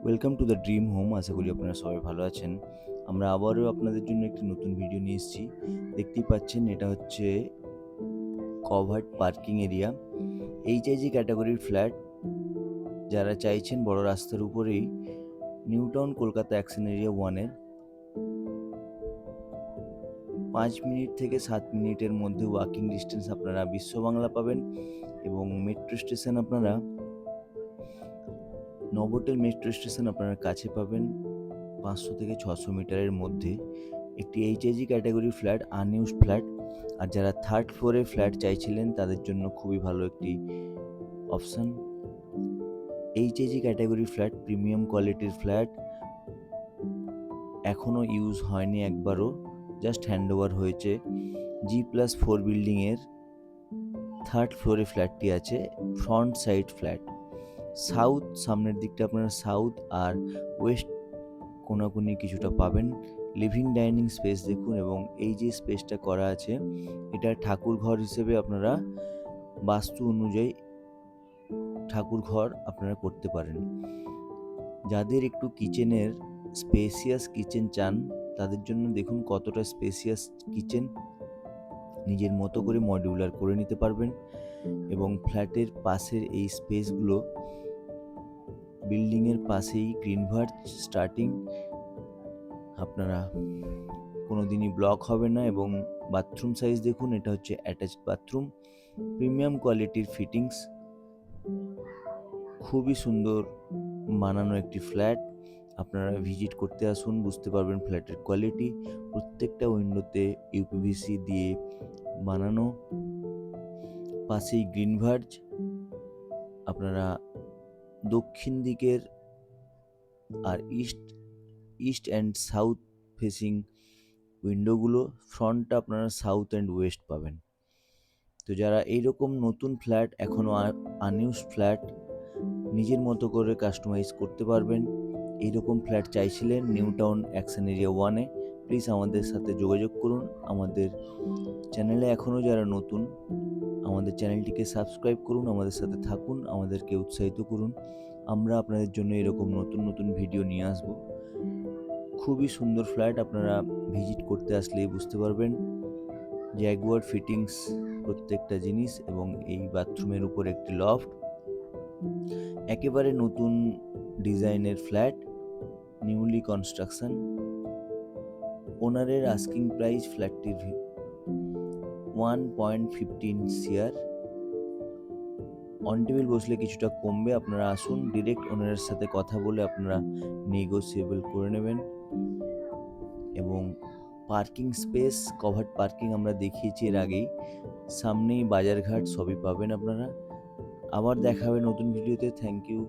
Welcome to the dream home. আশা করি আপনারা সবাই ভালো আছেন। আমরা আবারও আপনাদের জন্য একটি নতুন ভিডিও নিয়ে এসেছি। দেখতেই পাচ্ছেন এটা হচ্ছে কভার্ড পার্কিং এরিয়া। এইচআইজি ক্যাটাগরির ফ্ল্যাট যারা চাইছেন বড় রাস্তার উপরেই new town Kolkata action area 1-এর 5 মিনিট থেকে 7 মিনিটের মধ্যে ওয়াকিং ডিস্টেন্স আপনারা বিশ্ব বাংলা পাবেন এবং মেট্রো স্টেশন আপনারা নভোটেল মেট্রো স্টেশন আপনারা কাছে পাবেন 500 থেকে 600 মিটারের মধ্যে। একটি HIG category flat, unused flat. আর যারা থার্ড ফ্লোরে ফ্ল্যাট চাইছিলেন তাদের জন্য খুবই ভালো একটি option. HIG category flat, premium কোয়ালিটির ফ্ল্যাট, এখনও ইউজ হয়নি একবারও, জাস্ট হ্যান্ডওভার হয়েছে। G+4 বিল্ডিংয়ের থার্ড ফ্লোরে ফ্ল্যাটটি আছে, ফ্রন্ট সাইড ফ্ল্যাট। সাউথ, সামনের দিকটা আপনারা সাউথ আর ওয়েস্ট কোনাকুনি কিছুটা পাবেন। লিভিং ডাইনিং স্পেস দেখুন, এবং এই যে স্পেসটা করা আছে এটা ঠাকুর ঘর হিসেবে আপনারা বাস্তু অনুযায়ী ঠাকুর ঘর আপনারা করতে পারেন। যাদের একটু কিচেনের স্পেসিয়াস কিচেন চান তাদের জন্য দেখুন কতটা স্পেসিয়াস কিচেন নিজের মতো করে মডিউলার করে নিতে পারবেন। এবং ফ্ল্যাটের পাশের এই স্পেসগুলো বিল্ডিংয়ের পাশেই গ্রিনভার্জ স্টার্টিং, আপনারা কোনোদিনই ব্লক হবে না। এবং বাথরুম সাইজ দেখুন, এটা হচ্ছে অ্যাটাচড বাথরুম, প্রিমিয়াম কোয়ালিটির ফিটিংস, খুবই সুন্দর বানানো একটি ফ্ল্যাট। আপনারা ভিজিট করতে আসুন, বুঝতে পারবেন ফ্ল্যাটের কোয়ালিটি। প্রত্যেকটা উইন্ডোতে ইউপিভিসি দিয়ে বানানো, পাশেই গ্রিনভার্জ। আপনারা দক্ষিণ দিকের আর ইস্ট অ্যান্ড সাউথ ফেসিং উইন্ডোগুলো, ফ্রন্টটা আপনারা সাউথ অ্যান্ড ওয়েস্ট পাবেন। তো যারা এইরকম নতুন ফ্ল্যাট, এখনও আনইউজড ফ্ল্যাট নিজের মতো করে কাস্টমাইজ করতে পারবেন, এইরকম ফ্ল্যাট চাইছিলেন নিউ টাউন অ্যাকশন এরিয়া 1-এ, প্লিজ আমাদের সাথে যোগাযোগ করুন। আমাদের চ্যানেলে এখনও যারা নতুন, আমাদের চ্যানেলটিকে সাবস্ক্রাইব করুন, আমাদের সাথে থাকুন, আমাদেরকে উৎসাহিত করুন। আমরা আপনাদের জন্য এরকম নতুন নতুন ভিডিও নিয়ে আসব। খুবই সুন্দর ফ্ল্যাট, আপনারা ভিজিট করতে আসলেই বুঝতে পারবেন। জ্যাগুয়ার ফিটিংস প্রত্যেকটা জিনিস, এবং এই বাথরুমের উপর একটি লফট, একেবারে নতুন ডিজাইনের ফ্ল্যাট, নিউলি কনস্ট্রাকশন। ওনারের আস্কিং প্রাইস ফ্ল্যাটটির 1.15 CR। অন টেবিল বসলে কিছুটা কমবে, আপনারা আসুন, ডিরেক্ট ওনারের সাথে কথা বলে আপনারা নেগোসিয়েবল করে নেবেন। এবং পার্কিং স্পেস, কভার্ড পার্কিং আমরা দেখিয়েছি এর আগেই, সামনেই বাজারঘাট সবই পাবেন আপনারা। আবার দেখা হবে নতুন ভিডিওতে। Thank you.